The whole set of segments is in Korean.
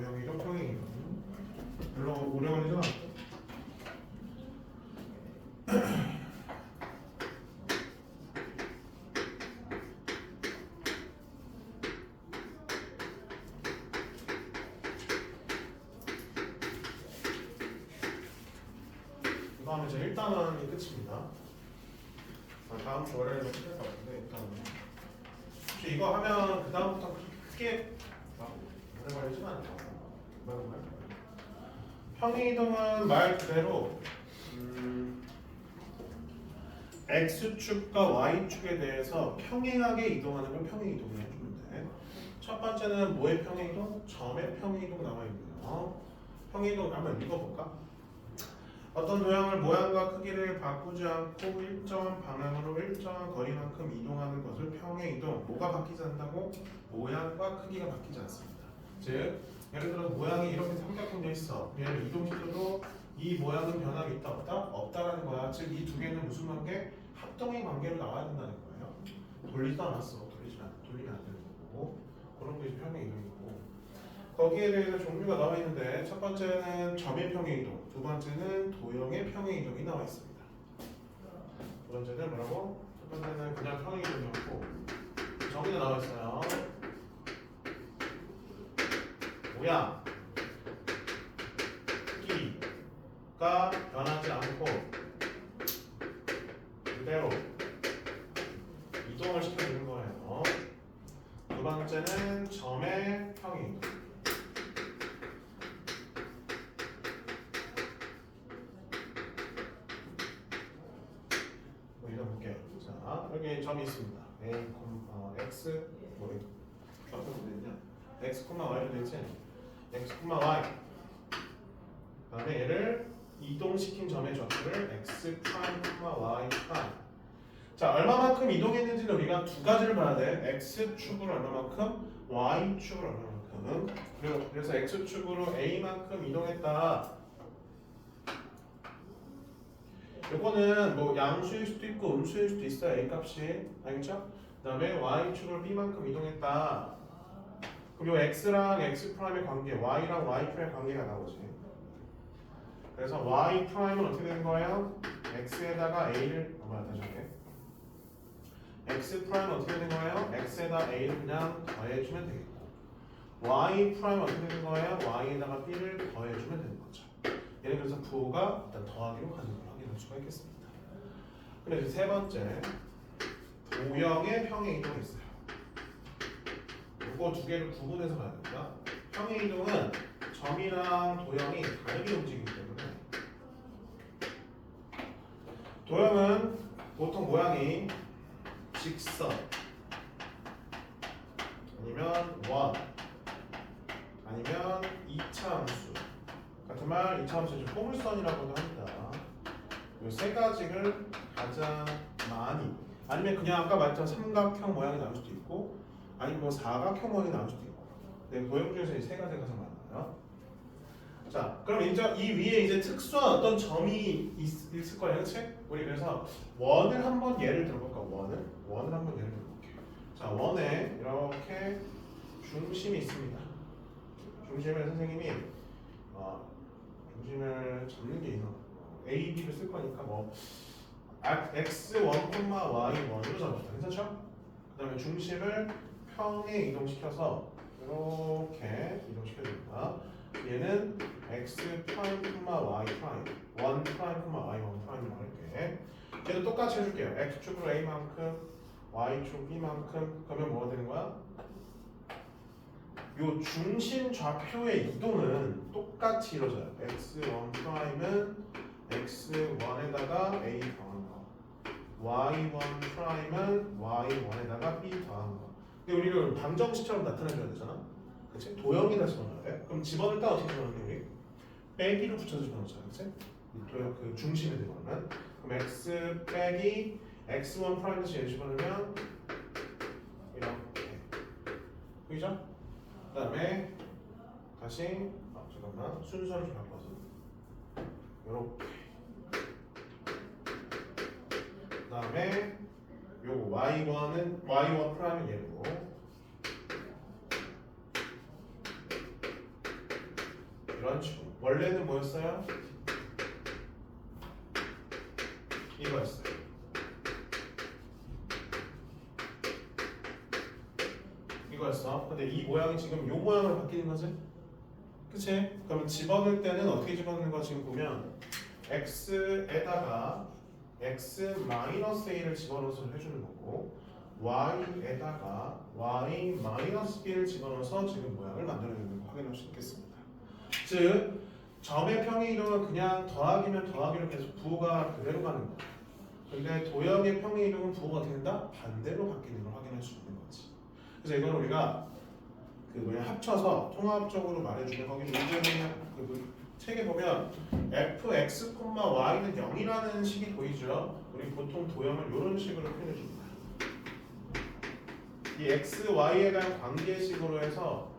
도형이동 평행이동. 별로 오래 걸리잖아. 이거 하면 이제 1단원이 끝입니다. 다음 주 월요일에 끝날 것 같은데 일단 혹시 이거 하면 그 다음부터 크게 오래 걸리진 않을 것 같아요. 평행이동은 말 그대로 x축과 y축에 대해서 평행하게 이동하는 걸 평행이동이라고 해주면 돼. 첫 번째는 뭐의 평행이동? 점의 평행이동 나와 있고요. 평행이동 한번 읽어볼까? 어떤 도형을 모양과 크기를 바꾸지 않고 일정한 방향으로 일정한 거리만큼 이동하는 것을 평행이동. 뭐가 바뀌지 않는다고? 모양과 크기가 바뀌지 않습니다. 즉 예를 들어 모양이 이렇게 삼각형이 돼 있어. 얘를 이동시켜도 이 모양은 변함이 있다 없다? 없다라는 거야. 즉 이 두 개는 무슨 관계? 합동의 관계로 나와야 된다는 거예요. 돌리지도 않았어. 돌리면 안 되는 거고. 그런 게 평행이동이고. 거기에 대해서 종류가 나와 있는데 첫 번째는 점의 평행이동, 두 번째는 도형의 평행이동이 나와 있습니다. 두 번째는 뭐라고? 첫 번째는 그냥 평행이동이었고 정의가 나와 있어요. 모양, 크기가 변하지 않고 그대로 이동을 시켜주는 거예요. 두 번째는 점의 평행이동. 읽어볼게요. 자, 여기 점이 있습니다. A, x, 뭐래? 좌표로 되냐? x, y로 되지? x, y. 그다음에 얘를 이동시킨 점의 좌표를 x 프라임, y 프라임. 자, 얼마만큼 이동했는지는 우리가 두 가지를 봐야 돼. x축으로 얼마만큼, y축으로 얼마만큼. 그래서 x축으로 a만큼 이동했다. 요거는 뭐 양수일 수도 있고 음수일 수도 있어요. A 값이. 알겠죠? 그 다음에 y축으로 b만큼 이동했다. 그리고 x랑 x 프라임의 관계, y랑 y 프라임의 관계가 나오지. 그래서 y 프라임은 어떻게 되는 거예요? x에다가 a를 다시 할게. x 프라임은 어떻게 되는 거예요? x에다 a를 그냥 더해주면 되겠고, y 프라임은 어떻게 되는 거예요? y에다가 b를 더해주면 되는 거죠. 얘는 그래서 부호가 일단 더하기로 가는 걸 확인할 수가 있겠습니다. 그래서 세 번째, 도형의 평행이동이 있어요. 이거 두 개를 구분해서 봐야 됩니다. 평행이동은 점이랑 도형이 다르게 움직이기 때문에, 도형은 보통 모양이 직선 아니면 원 아니면 이차함수 같은 말, 이차함수 포물선이라고도 합니다. 이 세 가지를 가장 많이, 아니면 그냥 아까 말했던 삼각형 모양이 나올 수도 있고, 아니면 뭐 사각형 모양이 나올 수도 있고. 네, 도형 중에서 이 세 가지가 가장 많아요. 자, 그럼 이제 이 위에 이제 특수한 어떤 점이 있을 거예요, 그렇지? 우리 그래서 원을 한번 예를 들어볼까? 원을 한번 예를 들어볼게요. 자, 원에 이렇게 중심이 있습니다. 중심을 선생님이 중심을 잡는 게 있나? A, B를 쓸 거니까 뭐 x1, y1으로 잡읍시다. 괜찮죠? 그 다음에 중심을 평에 이동시켜서 이렇게 이동시켜줍니다. 얘는 x 프라임, y 프라임, 1 프라임, y 1 프라임으로 할게. 얘도 똑같이 해줄게요. x축으로 a만큼, y축 b만큼. 그러면 뭐가 되는 거야? 요 중심 좌표의 이동은 똑같이 이루어져요. x1 프라임은 x1에다가 a 더한 거, y1 프라임은 y1에다가 b 더한 거. 근데 우리를 방정식처럼 나타내줘야 되잖아. 그치? 도형이다 집어넣어야 돼. 그럼 집어넣을 때 어떻게 집어넣는 게 우리? 빼기로 붙여서 집어넣잖아. 그치? 도형 그 중심에 집어넣으면, 그럼 x 빼기 x1 프라임 대신 얘를 집어넣으면 이렇게. 보이죠? 그 다음에 다시 잠깐만 순서를 좀 바꿔서 이렇게. 그 다음에 요거 y1은 y1 프라임은 얘고, 이런 식으로. 원래는 뭐였어요? 이거였어요. 이거였어. 근데 이 모양이 지금 요 모양으로 바뀌는 거지? 그치? 그러면 집어넣을 때는 어떻게 집어넣는 거 지금 보면 x에다가 x-a를 집어넣어서 해주는 거고 y에다가 y-b를 집어넣어서 지금 모양을 만들어내는 거 확인할 수 있겠습니다. 즉 점의 평행 이동은 그냥 더하기면 더하기로 계속 부호가 그대로 가는 거야. 근데 도형의 평행 이동은 부호가 어떻게 된다? 반대로 바뀌는 걸 확인할 수 있는 거지. 그래서 이건 우리가 합쳐서 통합적으로 말해주는 거기 문제는 그 책에 보면 fx, y는 0이라는 식이 보이죠. 우리 보통 도형을 이런 식으로 표현해줍니다. 이 x, y에 대한 관계식으로 해서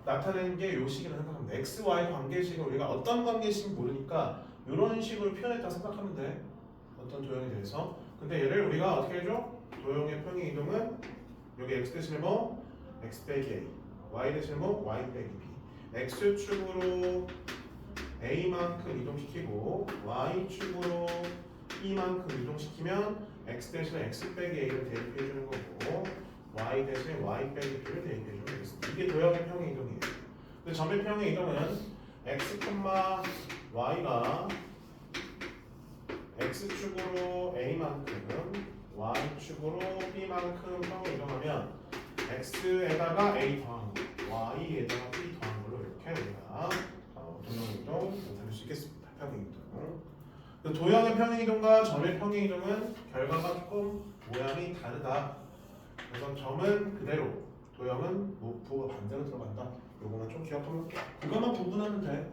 나타내는 게 이 식이라고 생각하면 돼. x, y 관계식을 우리가 어떤 관계식 모르니까 이런 식으로 표현했다 생각하면 돼. 어떤 도형에 대해서. 근데 얘를 우리가 어떻게 해줘? 도형의 평행 이동은 여기 x 대신에 뭐? x 빼기 a, y 대신에 뭐? y 빼기 b. x축으로 a만큼 이동시키고 y축으로 b만큼 이동시키면 x 대신에 x 빼기 a를 대입해주는 거고 y 대신에 y 빼기 b를 대입해주면 되겠습니다. 이게 도형의 평행 이동이에요. 근데 점의 평행 이동은 x, y가 x축으로 a만큼 y축으로 b만큼 평행 이동하면 x에다가 a 더한 거, y에다가 b 더한 걸로 이렇게 우리가 도형 이동 나타낼 수 있겠습니다. 평행 이동. 도형의 평행 이동과 점의 평행 이동은 결과가 조금 모양이 다르다. 그래서 점은 그대로, 도형은 뭐 부호가 반대로 들어간다. 요거만 좀 기억하면 그것만 구분하면 돼.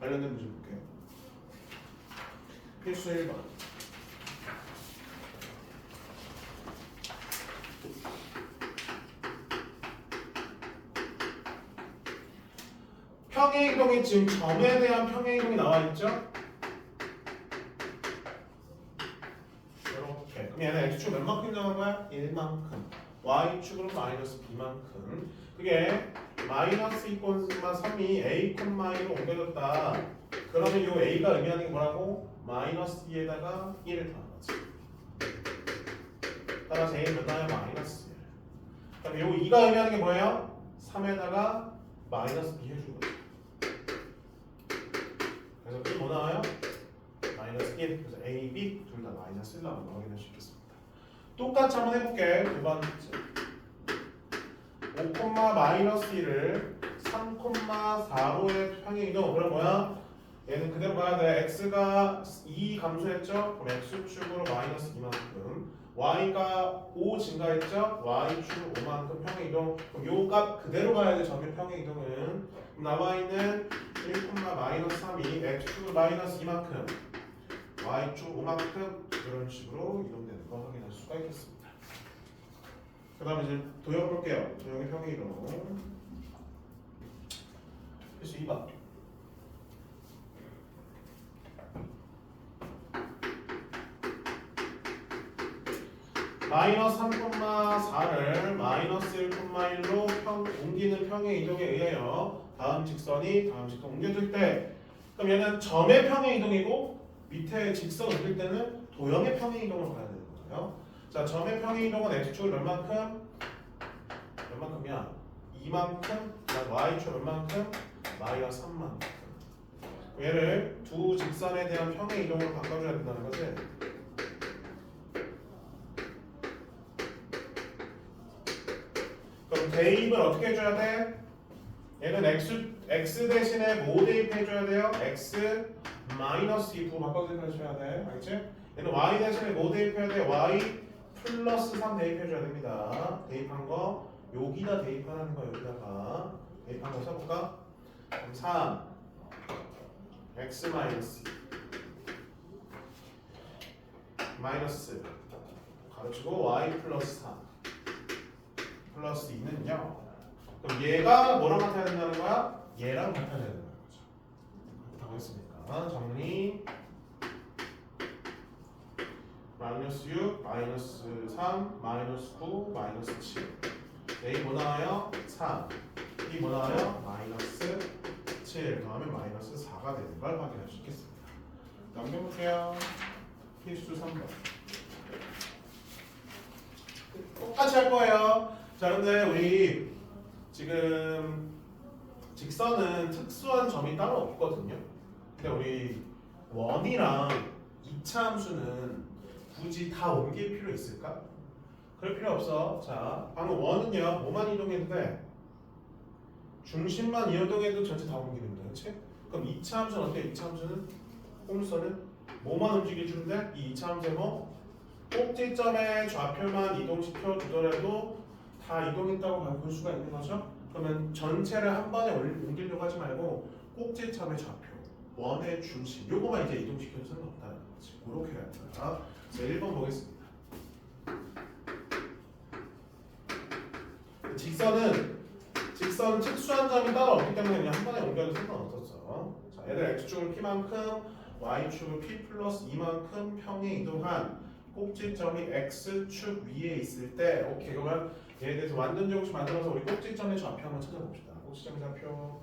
관련된 문제 볼게요. 필수 1번. 평행 이동이 지금 점에 대한 평행 이동이 나와 있죠? 이렇게. 그럼 얘는 x축 몇 만큼 정한 거야? 1만큼. y축으로 마이너스 b만큼. 그게 마이너스 2,3이 a, 1로 옮겨졌다. 그러면 이 a가 의미하는 게 뭐라고? 마이너스 2에다가 1을 더한 거지. 따라서 a는 몇 나와요? 마이너스 1. 그럼 요 2가 의미하는 게 뭐예요? 3에다가 마이너스 b 해준 거죠. 그래서 b 뭐 나와요? 마이너스 1. 그래서 a, b 둘 다 마이너스 1 나오는 거 확인할 수 있겠습니다. 똑같이 한번 해볼게. 두 번째. 5, 마이너스 1을 3, 4로의 평행 이동. 그럼 뭐야? 얘는 그대로 가야 돼. x가 2 감소했죠? 그럼 x축으로 마이너스 2만큼. y가 5 증가했죠? y축으로 5만큼 평행 이동. 그럼 요 값 그대로 가야 돼. 점의 평행 이동은. 그럼 남아있는 1, 마이너스 3이 x축으로 마이너스 2만큼. y축 5만큼. 이런 식으로 이동되는 거 확인할 수가 있겠습니다. 그 다음에 이제 도형 볼게요. 도형의 평행 이동. 필수 2번. 마이너스 3,4를 마이너스 1,1로 옮기는 평행 이동에 의하여 다음 직선이 다음 직선 옮겨질 때 그럼 얘는 점의 평행 이동이고 밑에 직선 옮길 때는 도형의 평행 이동으로 가야 되는 거예요. 자, 점의 평행 이동은 x축을 몇 만큼이야? 2만큼, y축 몇 만큼? 마이너스 3만큼. 얘를 두 직선에 대한 평행 이동으로 바꿔줘야 된다는 거지. 그럼 대입을 어떻게 해줘야 돼? 얘는 x 대신에 뭐 대입해줘야 돼요? x 마이너스 2 부호 바꿔서 대입해줘야 돼. 알겠지? 얘는 y 대신에 뭐 대입해야 돼? y 플러스 3 대입해줘야 됩니다. 대입한 거 여기다 대입하는 거 여기다가 대입한 거 써볼까? 그럼 3 x 마이너스 2 마이너스 가르치고 y 플러스 3 플러스 2는요. 그럼 얘가 뭐랑 같아야 된다는 거야? 얘랑 같아야 된다는 거죠. 그렇다고 했으니까 정리 마이너스 6, 마이너스 3, 마이너스 9, 마이너스 7. A 뭐 나와요? 3. B 뭐 나와요? 마이너스 17 더하면 마이너스 4가 되는 걸 확인할 수 있겠습니다. 넘겨볼게요. 필수 3번. 똑같이 할 거예요. 자, 근데 우리 지금 직선은 특수한 점이 따로 없거든요. 근데 우리 원이랑 2차 함수는 굳이 다 옮길 필요 있을까? 그럴 필요 없어. 자, 방금 원은요, 뭐만 이동해도 돼? 중심만 이동해도 전체 다 옮기는 거야, 그렇지? 그럼 2차 함수는 어때? 2차 함수는 홈수는 뭐만 움직일 주는데 이 2차 함수는 뭐? 꼭지점의 좌표만 이동시켜 주더라도 다 이동했다고 볼 수가 있는 거죠. 그러면 전체를 한 번에 옮기려고 하지 말고 꼭지점의 좌표, 원의 중심, 요거만 이제 이동시켜도 상관없다는 거지. 그렇게 해야 된다. 자, 1번 보겠습니다. 직선은 특수한 점이 따로 없기 때문에 그냥 한 번에 옮겨도 상관없었어. 자, 얘들 x축은 p만큼, y축은 p 플러스 2만큼 평에 이동한 꼭지점이 x축 위에 있을 때, 오케이, 그러면 얘에 대해서 완전 제곱식 만들어서 우리 꼭지점의 좌표 한번 찾아봅시다. 꼭지점의 좌표.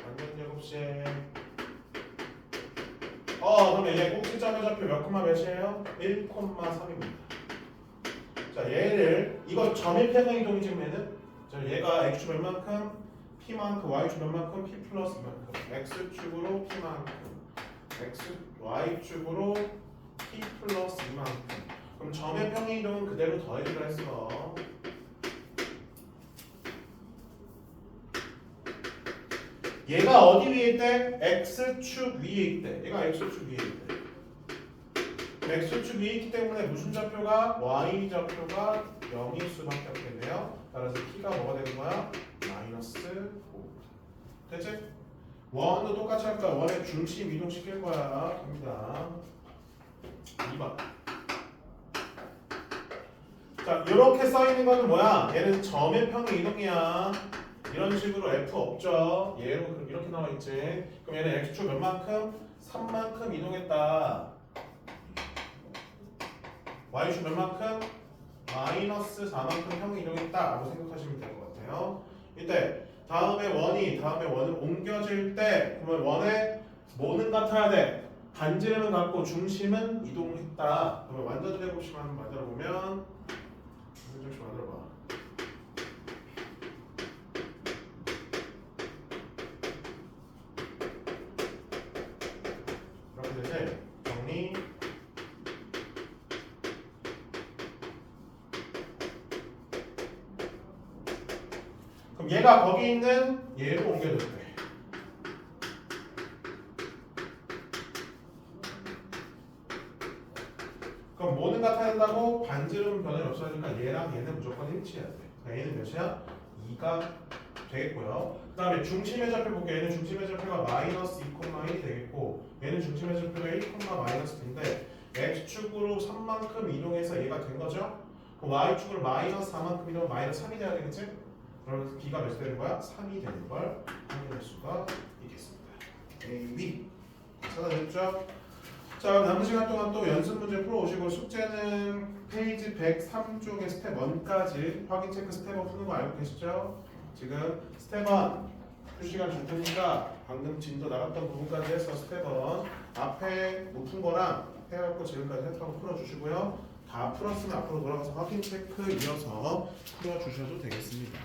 완전 제곱식. 그러면 얘 꼭지점의 좌표 몇 콤마 몇이에요? 1,3입니다. 자, 얘를 이거 점의 평행 이동이 지금 얘는 자, 얘가 x축 몇만큼, p만큼, y축 몇만큼, p 플러스 만큼, x축으로 p만큼, y축으로 p 플러스 2만큼. 그럼 점의 평행 이동은 그대로 더해주라 했어. 얘가 어디 위에 있대? x축 위에 있대. 얘가 x축 위에 있대. x축 위에 있기 때문에 무슨 좌표가? y 좌표가 0일 수밖에 없겠네요. 따라서 p가 뭐가 되는 거야? 마이너스 5. 됐지? 원도 똑같이 할 거야. 원의 중심 이동시킬 거야. 갑니다. 2번. 자, 이렇게 써있는 거는 뭐야? 얘는 점의 평행 이동이야. 이런 식으로 f 없죠. 얘로 이렇게 나와 있지. 그럼 얘는 x축 몇만큼? 3만큼 이동했다. y축 몇만큼? 마이너스 4만큼 평행 이동했다 라고 생각하시면 될 것 같아요. 이때 다음에 원을 옮겨질 때 그러면 원의 뭐는 같아야 돼? 반지름은 같고 중심은 이동했다. 그러면 완전 제곱식 한번 만들어보면 완전 제곱식 만들어봐. 이렇게 되지? 정리. 그럼 얘가 거기 있는 얘로 옮겨줄 때 그럼 뭐는 같아야 된다고? 반지름 변화는 없어지니까 얘랑 얘는 무조건 일치해야 돼. 그러니까 얘는 몇이야? 2가 되겠고요. 그 다음에 중심의 좌표 볼게요. 얘는 중심의 좌표가 마이너스 2,1이 되겠고 얘는 중심의 좌표가 1, 마이너스 2인데 x축으로 3만큼 이동해서 얘가 된 거죠? 그럼 y축으로 마이너스 4만큼 이동하면 마이너스 3이 돼야 되겠지? 그러면 b가 몇 되는 거야? 3이 되는 걸 확인할 수가 있겠습니다. A, B 찾아냈죠? 자, 그럼 남은 시간 동안 또 연습 문제 풀어오시고 숙제는 페이지 103쪽에 스텝 1까지 확인 체크 스텝 1 푸는 거 알고 계시죠? 지금 스텝 1 풀시간 줄 테니까 방금 진도 나갔던 부분까지 해서 스텝 1 앞에 못 푼 거랑 해갖고 지금까지 했던 거 풀어주시고요. 다 풀었으면 앞으로 돌아가서 확인 체크 이어서 풀어주셔도 되겠습니다.